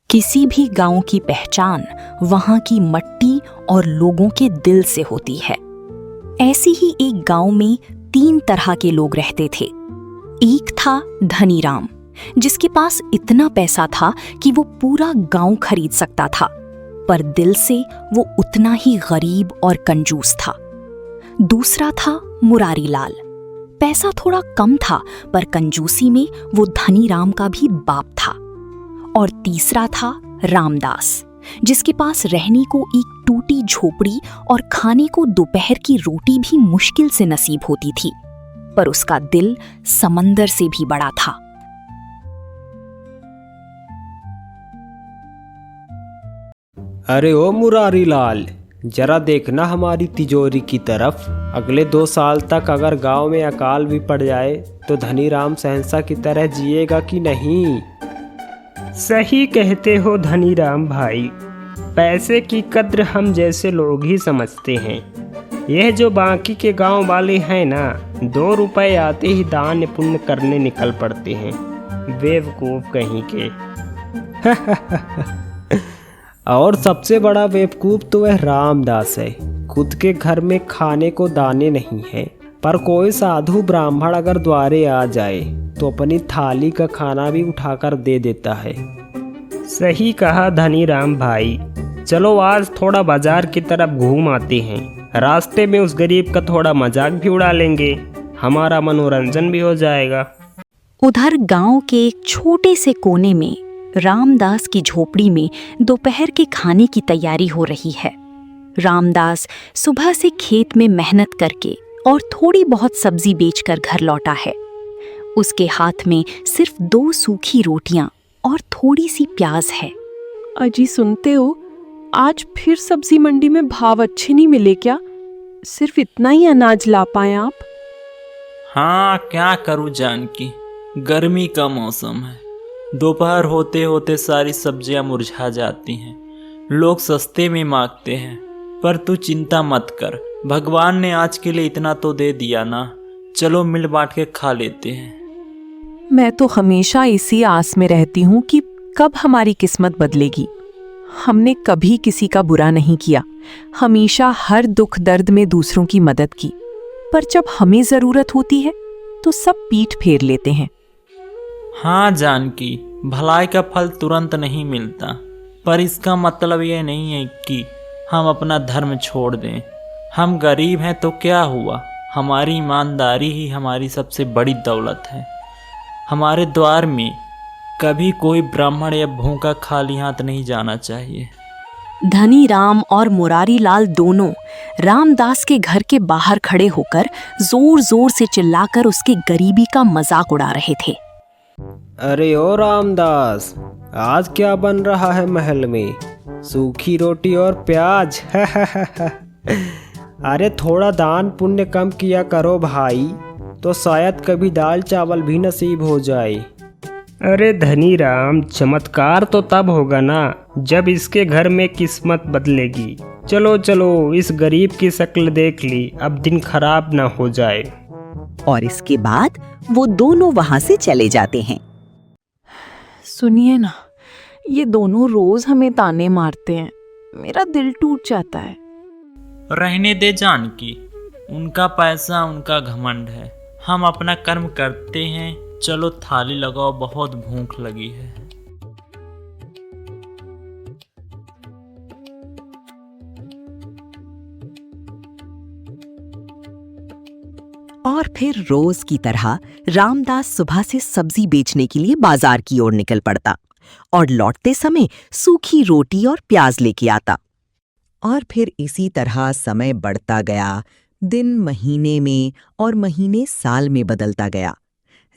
किसी भी गांव की पहचान वहां की मिट्टी और लोगों के दिल से होती है। ऐसी ही एक गांव में 3 तरह के लोग रहते थे। एक था धनी राम, जिसके पास इतना पैसा था कि वो पूरा गांव खरीद सकता था, पर दिल से वो उतना ही गरीब और कंजूस था। दूसरा था मुरारी लाल। पैसा थोड़ा कम था, पर कंजूसी में वो धनी राम का भी बाप था। और तीसरा था रामदास, जिसके पास रहने को एक टूटी झोपड़ी और खाने को दोपहर की रोटी भी मुश्किल से नसीब होती थी, पर उसका दिल समंदर से भी बड़ा था। अरे ओ मुरारी लाल, जरा देखना हमारी तिजोरी की तरफ। अगले 2 साल तक अगर गांव में अकाल भी पड़ जाए तो धनी राम सहनसा की तरह जिएगा कि नहीं? सही कहते हो धनी राम भाई, पैसे की कद्र हम जैसे लोग ही समझते हैं। यह जो बाकी के गांव वाले हैं ना, 2 रुपए आते ही दान पुण्य करने निकल पड़ते हैं। बेवकूफ कहीं के। और सबसे बड़ा बेवकूफ तो वह रामदास है। खुद के घर में खाने को दाने नहीं है, पर कोई साधु ब्राह्मण अगर द्वारे आ जाए तो अपनी थाली का खाना भी उठाकर दे देता है। सही कहा धनी राम भाई। चलो आज थोड़ा बाजार की तरफ घूम आते हैं। रास्ते में उस गरीब का थोड़ा मजाक भी उड़ा लेंगे, हमारा मनोरंजन भी हो जाएगा। उधर गांव के एक छोटे से कोने में रामदास की झोपड़ी में दोपहर के खाने की तैयारी हो रही है। रामदास सुबह से खेत में मेहनत करके और थोड़ी बहुत सब्जी बेचकर घर लौटा है। उसके हाथ में सिर्फ 2 सूखी रोटियां और थोड़ी सी प्याज है। अजी सुनते हो, आज फिर सब्जी मंडी में भाव अच्छे नहीं मिले क्या? सिर्फ इतना ही अनाज ला पाए आप? हाँ, क्या करूं जानकी, गर्मी का मौसम है। दोपहर होते होते सारी सब्जियां मुरझा जाती हैं। लोग सस्ते में मांगते हैं, पर तू चिंता मत कर, भगवान ने आज के लिए इतना तो दे दिया ना। चलो मिल बांट के खा लेते हैं। मैं तो हमेशा इसी आस में रहती हूँ कि कब हमारी किस्मत बदलेगी। हमने कभी किसी का बुरा नहीं किया, हमेशा हर दुख दर्द में दूसरों की मदद की, पर जब हमें जरूरत होती है तो सब पीठ फेर लेते हैं। हाँ जानकी, भलाई का फल तुरंत नहीं मिलता, पर इसका मतलब ये नहीं है कि हम अपना धर्म छोड़ दें। हम गरीब हैं तो क्या हुआ, हमारी ईमानदारी ही हमारी सबसे बड़ी दौलत है। हमारे द्वार में कभी कोई ब्राह्मण या भूखा खाली हाथ नहीं जाना चाहिए। धनी राम और मुरारी लाल दोनों रामदास के घर के बाहर खड़े होकर जोर जोर से चिल्लाकर उसके गरीबी का मजाक उड़ा रहे थे। अरे ओ रामदास, आज क्या बन रहा है महल में? सूखी रोटी और प्याज। अरे थोड़ा दान पुण्य कम किया करो भाई, तो शायद कभी दाल चावल भी नसीब हो जाए। अरे धनी राम, चमत्कार तो तब होगा ना जब इसके घर में किस्मत बदलेगी। चलो चलो, इस गरीब की शक्ल देख ली, अब दिन खराब ना हो जाए। और इसके बाद वो दोनों वहां से चले जाते हैं। सुनिए ना, ये दोनों रोज हमें ताने मारते हैं, मेरा दिल टूट जाता है। रहने दे जानकी, उनका पैसा उनका घमंड है। हम अपना कर्म करते हैं। चलो थाली लगाओ, बहुत भूख लगी है। और फिर रोज की तरह रामदास सुबह से सब्जी बेचने के लिए बाजार की ओर निकल पड़ता और लौटते समय सूखी रोटी और प्याज लेके आता। और फिर इसी तरह समय बढ़ता गया, दिन महीने में और महीने साल में बदलता गया।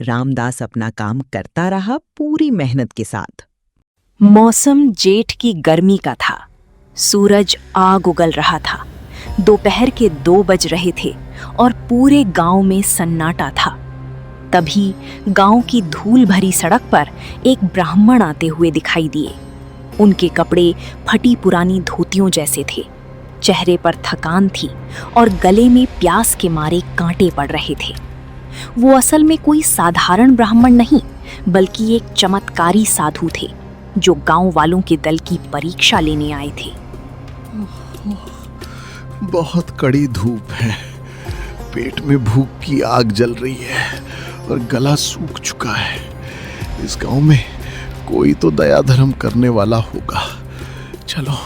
रामदास अपना काम करता रहा पूरी मेहनत के साथ। मौसम जेठ की गर्मी का था। सूरज आग उगल रहा था। दोपहर के 2 बज रहे थे और पूरे गांव में सन्नाटा था। तभी गांव की धूल भरी सड़क पर एक ब्राह्मण आते हुए दिखाई दिए। उनके कपड़े फटी पुरानी धोतियों जैसे थे, चेहरे पर थकान थी और गले में प्यास के मारे कांटे पड़ रहे थे। वो असल में कोई साधारण ब्राह्मण नहीं, बल्कि एक चमत्कारी साधु थे। जो गांव वालों के दल की परीक्षा लेने आए थे। बहुत कड़ी धूप है, पेट में भूख की आग जल रही है और गला सूख चुका है। इस गांव में कोई तो दया धर्म करने वाला होगा। चलो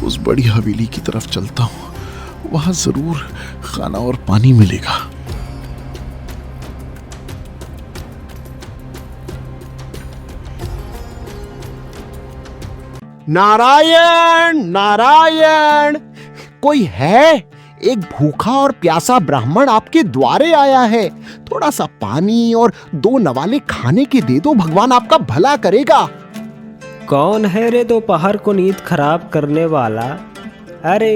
उस बड़ी हवेली की तरफ चलता हूँ, वहां जरूर खाना और पानी मिलेगा। नारायण नारायण, कोई है? एक भूखा और प्यासा ब्राह्मण आपके द्वारे आया है। थोड़ा सा पानी और 2 नवाले खाने के दे दो, भगवान आपका भला करेगा। कौन है रे दोपहर को नींद खराब करने वाला? अरे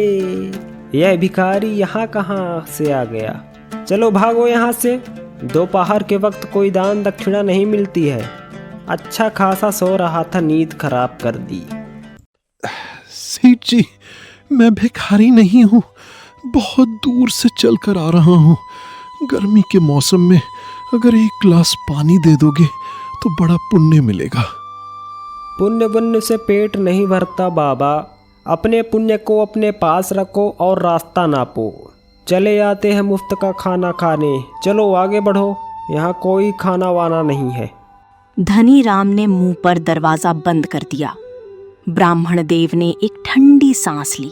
यह भिखारी यहाँ कहाँ से आ गया? चलो भागो यहाँ से, दोपहर के वक्त कोई दान दक्षिणा नहीं मिलती है। अच्छा खासा सो रहा था, नींद खराब कर दी। सेठ जी, मैं भिखारी नहीं हूँ, बहुत दूर से चलकर आ रहा हूँ। गर्मी के मौसम में अगर 1 गिलास पानी दे दोगे तो बड़ा पुण्य मिलेगा। पुण्य पुण्य से पेट नहीं भरता बाबा, अपने पुण्य को अपने पास रखो और रास्ता नापो। चले आते हैं मुफ्त का खाना खाने, चलो आगे बढ़ो, यहाँ कोई खाना वाना नहीं है। धनी राम ने मुंह पर दरवाजा बंद कर दिया। ब्राह्मण देव ने एक ठंडी सांस ली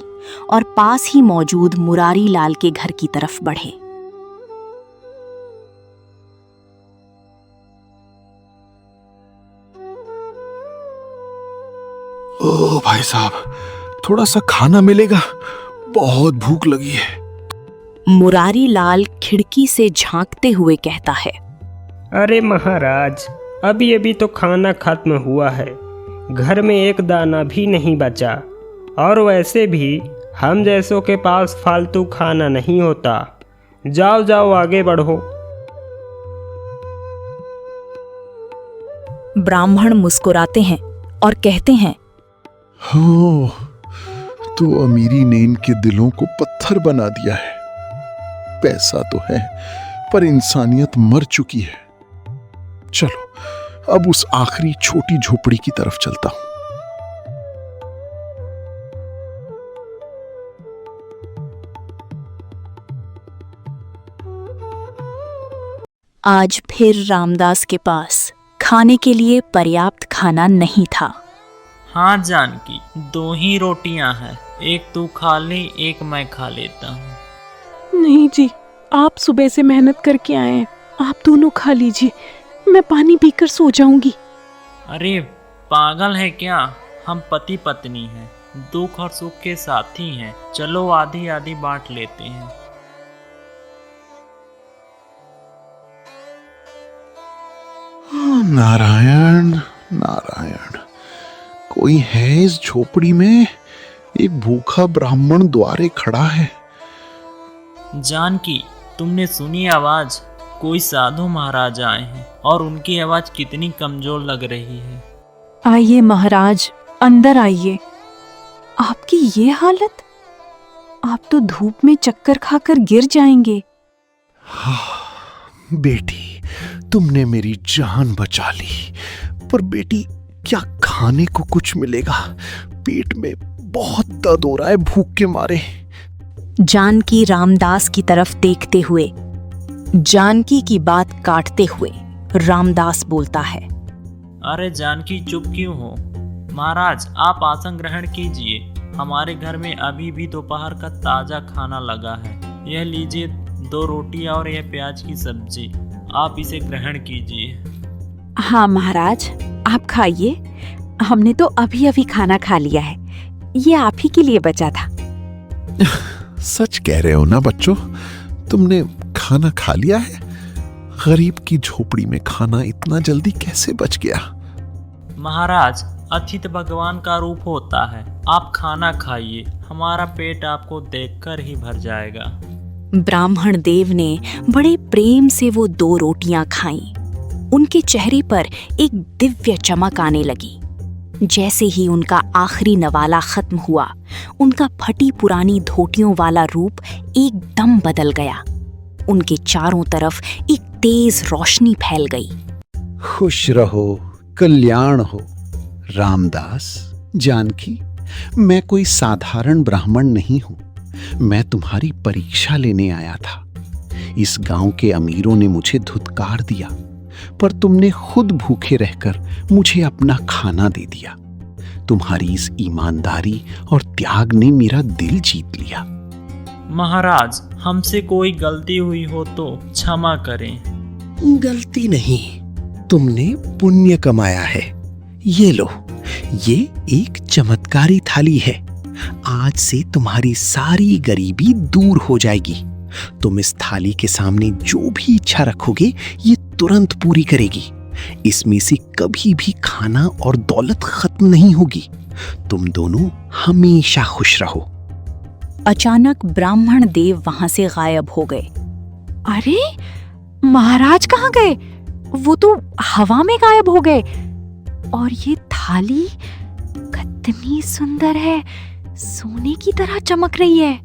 और पास ही मौजूद मुरारी लाल के घर की तरफ बढ़े। ओ भाई साहब, थोड़ा सा खाना मिलेगा, बहुत भूख लगी है। मुरारी लाल खिड़की से झांकते हुए कहता है, अरे महाराज, अभी अभी तो खाना खत्म हुआ है, घर में एक दाना भी नहीं बचा, और वैसे भी हम जैसों के पास फालतू खाना नहीं होता। जाओ जाओ आगे बढ़ो। ब्राह्मण मुस्कुराते हैं और कहते हैं, हो, तो अमीरी ने इनके दिलों को पत्थर बना दिया है। पैसा तो है पर इंसानियत मर चुकी है। चलो अब उस आखिरी छोटी झोपड़ी की तरफ चलता हूं। आज फिर रामदास के पास खाने के लिए पर्याप्त खाना नहीं था। हाँ जानकी, 2 ही रोटियां हैं, एक तू खा ले, एक मैं खा लेता हूँ। नहीं जी, आप सुबह से मेहनत करके आए हैं, आप दोनों खा लीजिए, मैं पानी पीकर सो जाऊंगी। अरे पागल है क्या? हम पति पत्नी हैं, दुख और सुख के साथी हैं। चलो आधी आधी बांट लेते हैं। नारायण नारायण, कोई है इस झोपड़ी में? एक भूखा ब्राह्मण द्वारे खड़ा है। जानकी, तुमने सुनी आवाज? कोई साधु महाराज आए हैं और उनकी आवाज कितनी कमजोर लग रही है। आइए महाराज, अंदर आइए। आपकी ये हालत, आप तो धूप में चक्कर खाकर गिर जाएंगे। बेटी, तुमने मेरी जान बचा ली, पर बेटी क्या खाने को कुछ मिलेगा? पेट में बहुत दर्द हो रहा है भूख के मारे। जानकी रामदास की तरफ देखते हुए, जानकी की बात काटते हुए रामदास बोलता है, अरे जानकी, चुप क्यों हो? महाराज, आप आसन ग्रहण कीजिए। हमारे घर में अभी भी दोपहर का ताजा खाना लगा है। यह लीजिए 2 रोटी और यह प्याज की सब्जी, आप इसे ग्रहण कीजिए। हाँ महाराज, आप खाइए, हमने तो अभी अभी खाना खा लिया है, ये आप ही के लिए बचा था। सच कह रहे हो ना बच्चों, तुमने खाना खा लिया है? गरीब की झोपड़ी में खाना इतना जल्दी कैसे बच गया? महाराज, अतिथि भगवान का रूप होता है। आप खाना खाइए, हमारा पेट आपको देखकर ही भर जाएगा। ब्राह्मण देव ने बड़े प्रेम से वो 2 रोटियां खाईं। उनके चेहरे पर एक दिव्य चमक आने लगी। जैसे ही उनका आखिरी नवाला खत्म हुआ, उनका फटी पुरानी धोतियों वाला रूप एकदम बदल गया। उनके चारों तरफ एक तेज रोशनी फैल गई। खुश रहो, कल्याण हो, रामदास, जानकी, मैं कोई साधारण ब्राह्मण नहीं हूं। मैं तुम्हारी परीक्षा लेने आया था। इस गांव के अमीरों ने मुझे धुतकार दिया, पर तुमने खुद भूखे रहकर मुझे अपना खाना दे दिया। तुम्हारी इस ईमानदारी और त्याग ने मेरा दिल जीत लिया। महाराज, हमसे कोई गलती हुई हो तो क्षमा करें। गलती नहीं, तुमने पुण्य कमाया है। ये लो, ये एक चमत्कारी थाली है। आज से तुम्हारी सारी गरीबी दूर हो जाएगी। तुम इस थाली के सामने जो भी इच्छा रखोगे, ये तुरंत पूरी करेगी। इसमें से कभी भी खाना और दौलत खत्म नहीं होगी। तुम दोनों हमेशा खुश रहो। अचानक ब्राह्मण देव वहां से गायब हो गए। अरे, महाराज कहाँ गए? वो तो हवा में गायब हो गए। और ये थाली कितनी सुंदर है, सोने की तरह चमक रही है।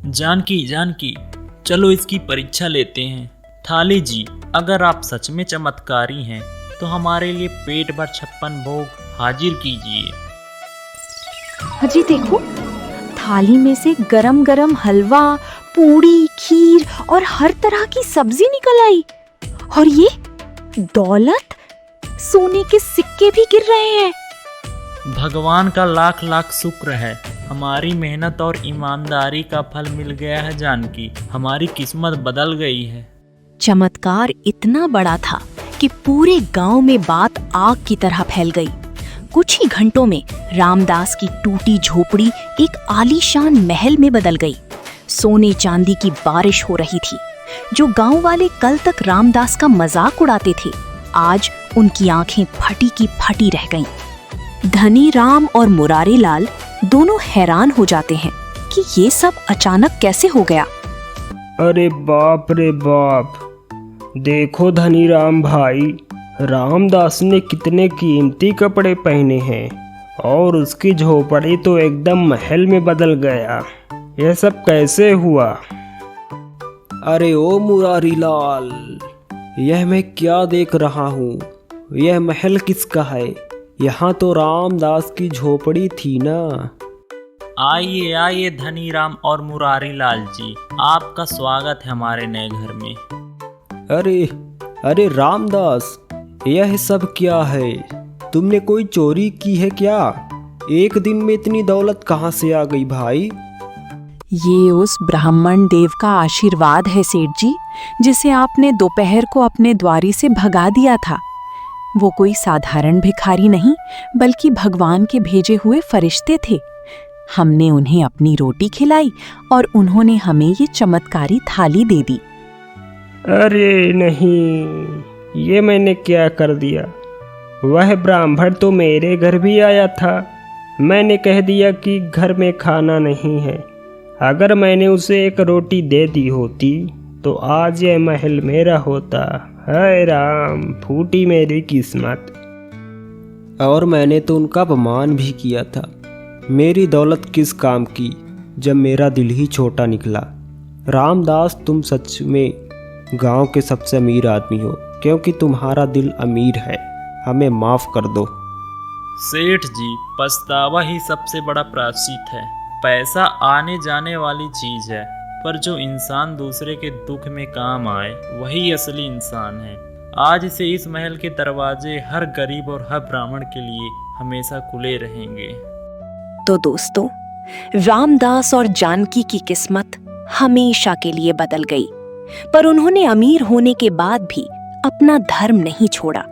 जानकी, चलो इसकी परीक्षा लेते हैं। थाली जी, अगर आप सच में चमत्कारी हैं तो हमारे लिए पेट भर 56 भोग हाजिर कीजिए। अजी देखो, थाली में से गरम गरम हलवा, पूड़ी, खीर और हर तरह की सब्जी निकल आई। और ये दौलत, सोने के सिक्के भी गिर रहे हैं। भगवान का लाख लाख शुक्र है, हमारी मेहनत और ईमानदारी का फल मिल गया है। जानकी, हमारी किस्मत बदल गई है। चमत्कार इतना बड़ा था कि पूरे गांव में बात आग की तरह फैल गई। कुछ ही घंटों में रामदास की टूटी झोपड़ी एक आलीशान महल में बदल गई। सोने चांदी की बारिश हो रही थी। जो गांव वाले कल तक रामदास का मजाक उड़ाते थे, आज उनकी आंखें फटी की फटी रह गईं। धनी राम और मुरारी लाल दोनों हैरान हो जाते हैं कि ये सब अचानक कैसे हो गया। अरे बाप रे बाप, देखो धनी राम भाई, रामदास ने कितने कीमती कपड़े पहने हैं और उसकी झोपड़ी तो एकदम महल में बदल गया। यह सब कैसे हुआ? अरे ओ मुरारी लाल, यह मैं क्या देख रहा हूँ? यह महल किसका है? यहाँ तो रामदास की झोपड़ी थी ना। आइए आइए धनी राम और मुरारी लाल जी, आपका स्वागत है हमारे नए घर में। अरे रामदास, यह सब क्या है? तुमने कोई चोरी की है क्या? एक दिन में इतनी दौलत कहाँ से आ गई भाई? ये उस ब्राह्मण देव का आशीर्वाद है सेठ जी, जिसे आपने दोपहर को अपने द्वारी से भगा दिया था। वो कोई साधारण भिखारी नहीं, बल्कि भगवान के भेजे हुए फरिश्ते थे। हमने उन्हें अपनी रोटी खिलाई और उन्होंने हमें ये चमत्कारी थाली दे दी। अरे नहीं, ये मैंने क्या कर दिया? वह ब्राह्मण तो मेरे घर भी आया था। मैंने कह दिया कि घर में खाना नहीं है। अगर मैंने उसे एक रोटी दे दी होती तो आज यह महल मेरा होता। हाय राम, फूटी मेरी किस्मत। और मैंने तो उनका अपमान भी किया था। मेरी दौलत किस काम की जब मेरा दिल ही छोटा निकला। रामदास, तुम सच में गांव के सबसे अमीर आदमी हो, क्योंकि तुम्हारा दिल अमीर है। हमें माफ कर दो। सेठ जी, पछतावा ही सबसे बड़ा प्रायश्चित है। पैसा आने जाने वाली चीज है, पर जो इंसान दूसरे के दुख में काम आए वही असली इंसान है। आज से इस महल के दरवाजे हर गरीब और हर ब्राह्मण के लिए हमेशा खुले रहेंगे। तो दोस्तों, रामदास और जानकी की किस्मत हमेशा के लिए बदल गई, पर उन्होंने अमीर होने के बाद भी अपना धर्म नहीं छोड़ा।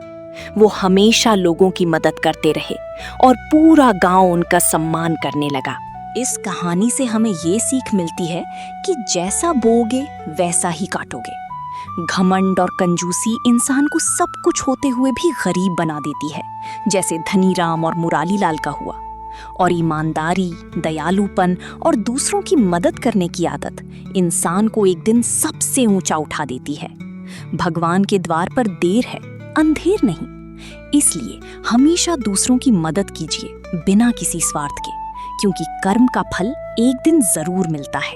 वो हमेशा लोगों की मदद करते रहे और पूरा गांव उनका सम्मान करने लगा। इस कहानी से हमें ये सीख मिलती है कि जैसा बोओगे वैसा ही काटोगे। घमंड और कंजूसी इंसान को सब कुछ होते हुए भी गरीब बना देती है, जैसे धनी राम और मुरारी लाल का हुआ। और ईमानदारी, दयालुपन और दूसरों की मदद करने की आदत इंसान को एक दिन सबसे ऊंचा उठा देती है। भगवान के द्वार पर देर है, अंधेर नहीं। इसलिए हमेशा दूसरों की मदद कीजिए बिना किसी स्वार्थ के, क्योंकि कर्म का फल एक दिन जरूर मिलता है।